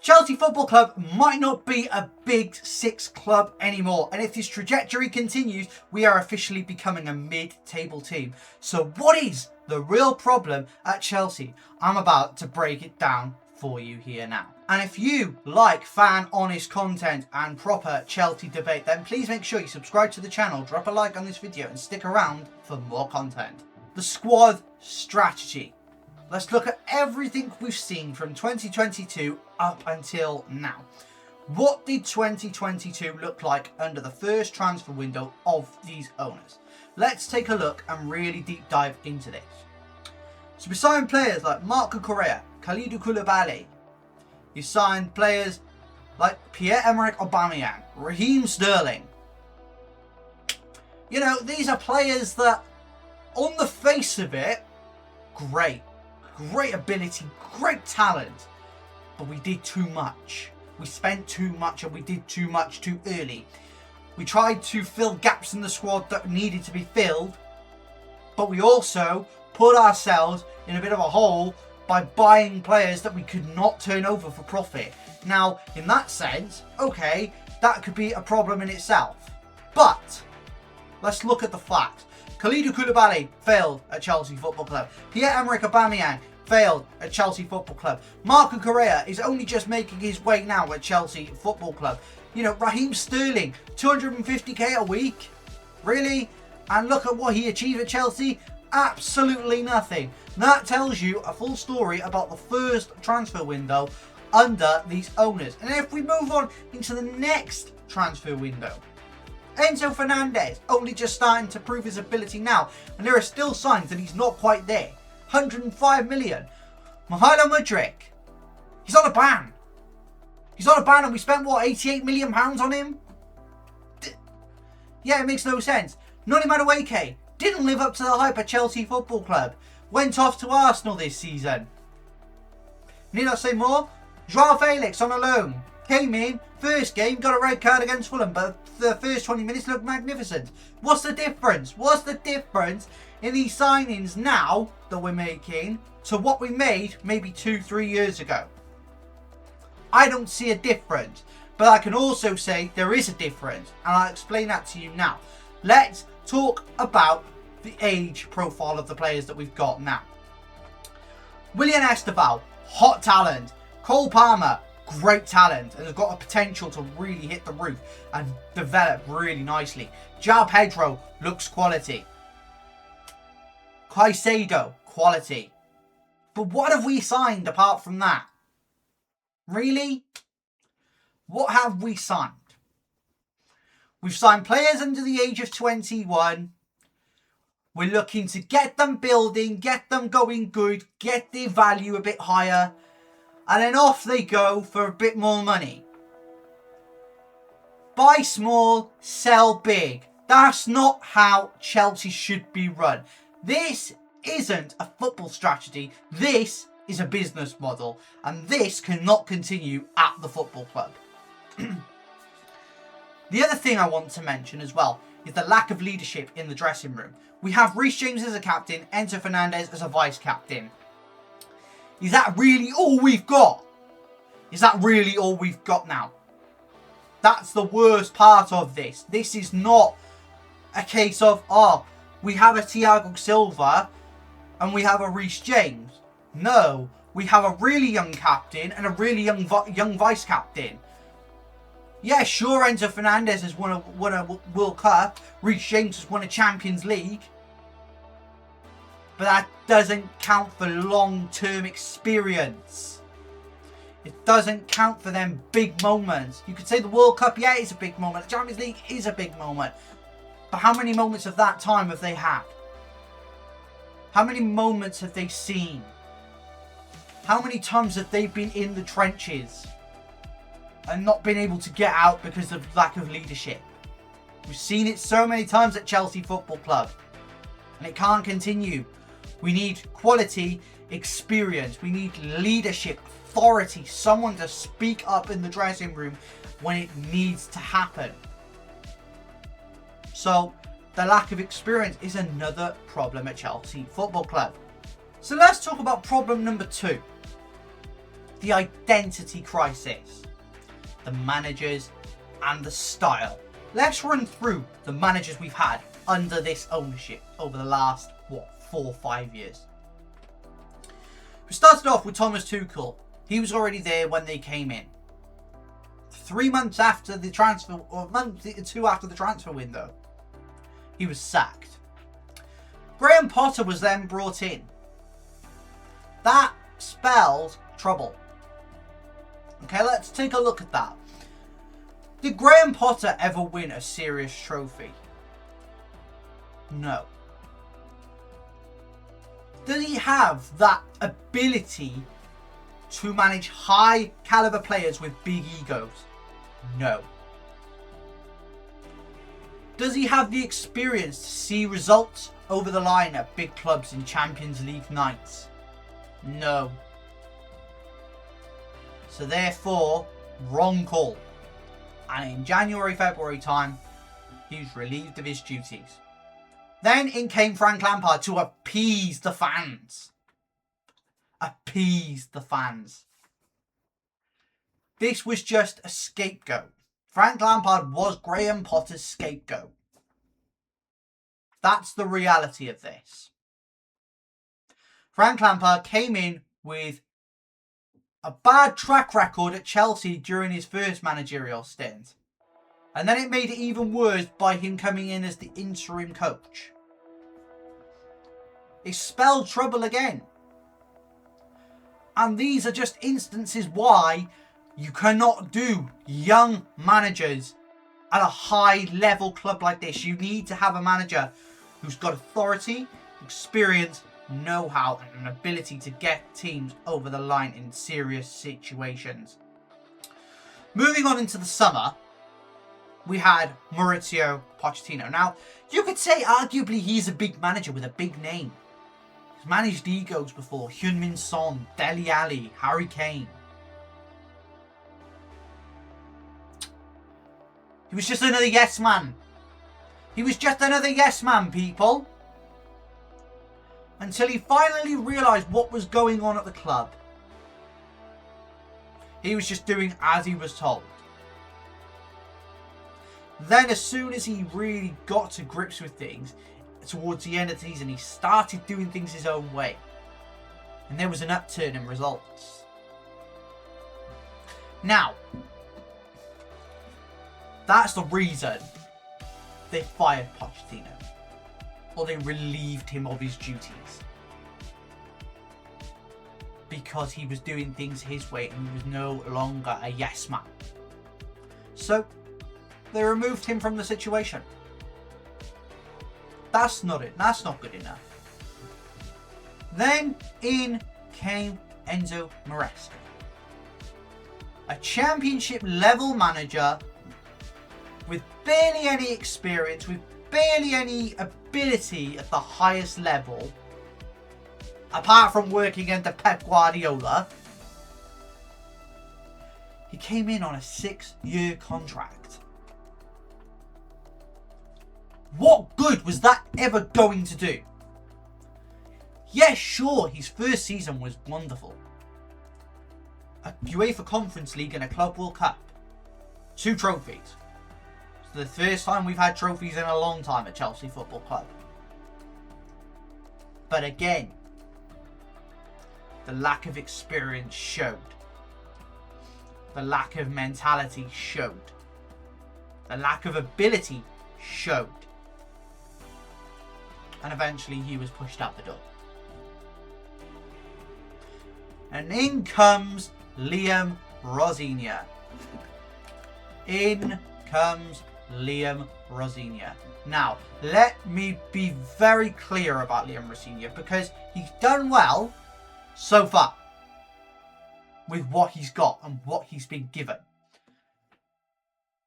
Chelsea Football Club might not be a big six club anymore, and if this trajectory continues, we are officially becoming a mid-table team. So what is the real problem at Chelsea? I'm about to break it down for you here now. And if you like fan honest content and proper Chelsea debate, then please make sure you subscribe to the channel, drop a like on this video and stick around for more content. The squad strategy. Let's look at everything we've seen from 2022 up until now. What did 2022 look like under the first transfer window of these owners? Let's take a look and really deep dive into this. So we signed players like Marco Correa, Kalidou Koulibaly. You signed players like Pierre-Emerick Aubameyang, Raheem Sterling. You know, these are players that, on the face of it, great ability, great talent, but we did too much. We spent too much and we did too much too early. We tried to fill gaps in the squad that needed to be filled, but we also put ourselves in a bit of a hole by buying players that we could not turn over for profit. Now, in that sense, okay, that could be a problem in itself. But let's look at the facts. Kalidou Koulibaly failed at Chelsea Football Club. Pierre-Emerick Aubameyang failed at Chelsea Football Club. Marco Correa is only just making his way now at Chelsea Football Club. You know, Raheem Sterling, 250k a week? Really? And look at what he achieved at Chelsea. Absolutely nothing. That tells you a full story about the first transfer window under these owners. And if we move on into the next transfer window, Enzo Fernandez only just starting to prove his ability now, and there are still signs that he's not quite there. 105 million. Mykhailo Mudryk, he's on a ban. He's on a ban and we spent what, 88 million pounds on him? Yeah, it makes no sense. Noni Madueke didn't live up to the hype at Chelsea Football Club. Went off to Arsenal this season. Need I say more? Joao Felix on a loan. Came in, first game, got a red card against Fulham, but the first 20 minutes looked magnificent. What's the difference? What's the difference in these signings now that we're making to what we made maybe 2-3 years ago? I don't see a difference, but I can also say there is a difference, and I'll explain that to you now. Let's talk about the age profile of the players that we've got now. Willian Esteval, hot talent. Cole Palmer, great talent and has got a potential to really hit the roof and develop really nicely. João Pedro looks quality. Caicedo, quality. But what have we signed apart from that? Really? What have we signed? We've signed players under the age of 21. We're looking to get them building, get them going good, get their value a bit higher, and then off they go for a bit more money. Buy small, sell big. That's not how Chelsea should be run. This isn't a football strategy. This is a business model. And this cannot continue at the football club. The other thing I want to mention as well is the lack of leadership in the dressing room. We have Reece James as a captain, Enzo Fernandez as a vice captain. Is that really all we've got? Is that really all we've got now? That's the worst part of this. This is not a case of, oh, we have a Thiago Silva and we have a Reece James. No, we have a really young captain and a really young vice captain. Yeah, sure, Enzo Fernandez has won a World Cup. Reece James has won a Champions League. But that doesn't count for long-term experience. It doesn't count for them big moments. You could say the World Cup, yeah, is a big moment. The Champions League is a big moment. But how many moments of that time have they had? How many moments have they seen? How many times have they been in the trenches and not been able to get out because of lack of leadership? We've seen it so many times at Chelsea Football Club. And it can't continue. We need quality, experience. We need leadership, authority. Someone to speak up in the dressing room when it needs to happen. So, the lack of experience is another problem at Chelsea Football Club. So let's talk about problem number 2. the identity crisis, the managers and the style. Let's run through the managers we've had under this ownership over the last, 4 or 5 years. We started off with Thomas Tuchel. He was already there when they came in. 3 months after the transfer, or a month or 2 after the transfer window, he was sacked. Graham Potter was then brought in. That spelled trouble. Okay, let's take a look at that. Did Graham Potter ever win a serious trophy? No. Does he have that ability to manage high caliber players with big egos? No. Does he have the experience to see results over the line at big clubs in Champions League nights? No. So therefore, wrong call. And in January, February time, he was relieved of his duties. Then in came Frank Lampard to appease the fans. Appease the fans. This was just a scapegoat. Frank Lampard was Graham Potter's scapegoat. That's the reality of this. Frank Lampard came in with a bad track record at Chelsea during his first managerial stint. And then it made it even worse by him coming in as the interim coach. It spelled trouble again. And these are just instances why you cannot do young managers at a high level club like this. You need to have a manager who's got authority, experience, know-how and an ability to get teams over the line in serious situations. Moving on into the summer, we had Mauricio Pochettino. Now, you could say arguably he's a big manager with a big name. He's managed egos before. Heung-min Son, Dele Alli, Harry Kane. He was just another yes man. He was just another yes man, people. Until he finally realised what was going on at the club. He was just doing as he was told. Then as soon as he really got to grips with things, towards the end of the season, he started doing things his own way. And there was an upturn in results. Now, that's the reason they fired Pochettino. Or they relieved him of his duties. Because he was doing things his way and he was no longer a yes man. So, they removed him from the situation. That's not it. That's not good enough. Then in came Enzo Maresca. A championship level manager with barely any experience, with barely any ability at the highest level, apart from working under Pep Guardiola. He came in on a 6-year contract. What good was that ever going to do? Yes, sure, his first season was wonderful. A UEFA Conference League and a Club World Cup. 2 trophies. It's the first time we've had trophies in a long time at Chelsea Football Club. But again, the lack of experience showed. The lack of mentality showed. The lack of ability showed. And eventually he was pushed out the door. And in comes Liam Rosenior. In comes Liam Rosenior. Now, let me be very clear about Liam Rosenior, because he's done well so far with what he's got and what he's been given.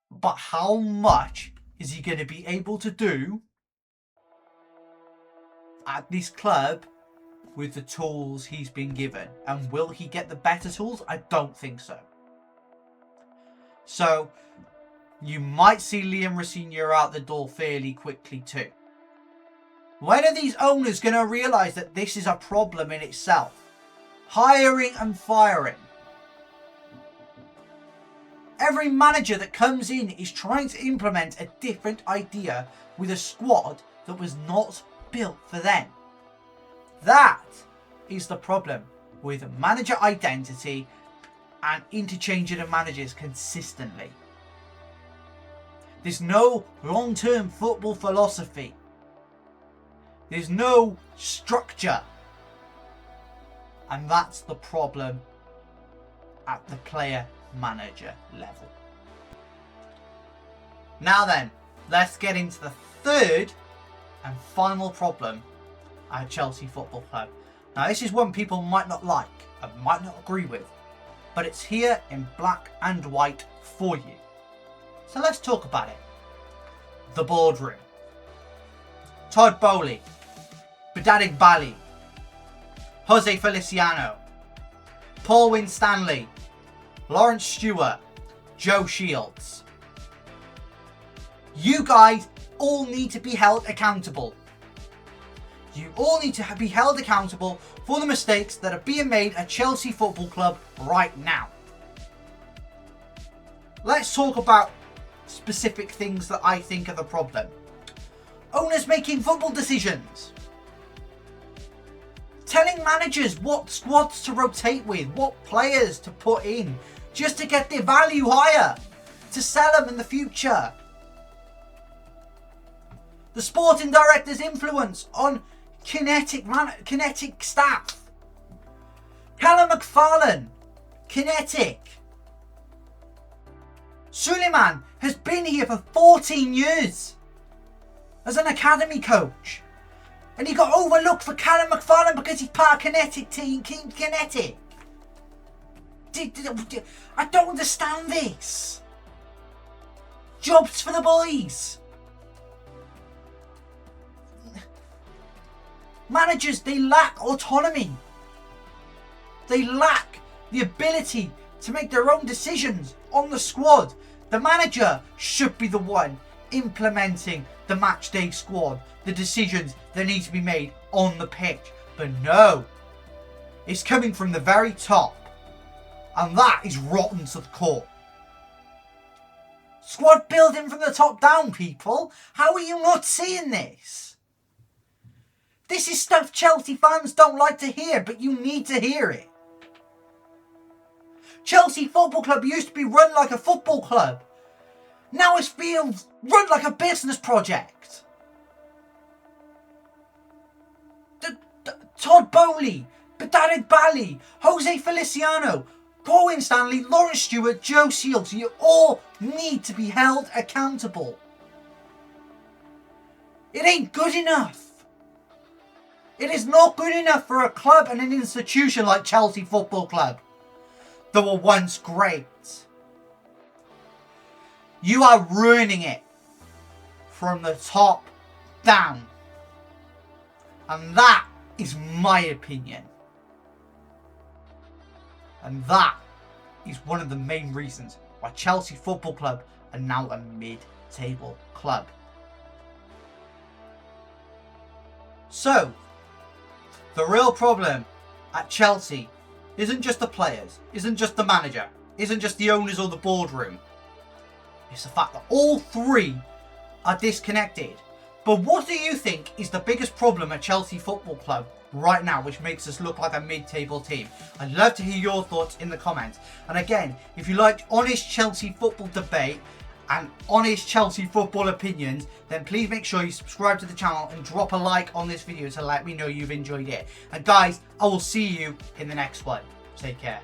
But how much is he going to be able to do at this club with the tools he's been given? And will he get the better tools? I don't think so. So, you might see Liam Rosenior out the door fairly quickly too. When are these owners going to realise that this is a problem in itself? Hiring and firing. Every manager that comes in is trying to implement a different idea with a squad that was not built for them. That is the problem with manager identity and interchanging of managers consistently. There's no long-term football philosophy. There's no structure. And that's the problem at the player-manager level. Now then, let's get into the third and final problem at Chelsea Football Club. Now this is one people might not like and might not agree with, but it's here in black and white for you. So let's talk about it. The boardroom. Todd Boehly, Bedadig Bali, Jose Feliciano, Paul Winstanley, Lawrence Stewart, Joe Shields. You guys all need to be held accountable. You all need to be held accountable for the mistakes that are being made at Chelsea Football Club right now. Let's talk about specific things that I think are the problem. Owners making football decisions. Telling managers what squads to rotate with, what players to put in, just to get their value higher, to sell them in the future. The sporting director's influence on kinetic staff. Callum McFarlane, kinetic. Suleiman has been here for 14 years as an academy coach. And he got overlooked for Callum McFarlane because he's part of kinetic team, kinetic. I don't understand this. Jobs for the boys. Managers, they lack autonomy. They lack the ability to make their own decisions on the squad. The manager should be the one implementing the match day squad, the decisions that need to be made on the pitch. But no, it's coming from the very top, and that is rotten to the core. Squad building from the top down, people. How are you not seeing this? This is stuff Chelsea fans don't like to hear, but you need to hear it. Chelsea Football Club used to be run like a football club. Now it's being run like a business project. Todd Boehly, Bedadig Bali, Jose Feliciano, Paul Winstanley, Lawrence Stewart, Joe Shields, you all need to be held accountable. It ain't good enough. It is not good enough for a club and an institution like Chelsea Football Club that were once great. You are ruining it from the top down. And that is my opinion. And that is one of the main reasons why Chelsea Football Club are now a mid-table club. So, the real problem at Chelsea isn't just the players, isn't just the manager, isn't just the owners or the boardroom. It's the fact that all three are disconnected. But what do you think is the biggest problem at Chelsea Football Club right now, which makes us look like a mid-table team? I'd love to hear your thoughts in the comments. And again, if you liked honest Chelsea football debate and honest Chelsea football opinions, then please make sure you subscribe to the channel and drop a like on this video to let me know you've enjoyed it. And guys, I will see you in the next one. Take care.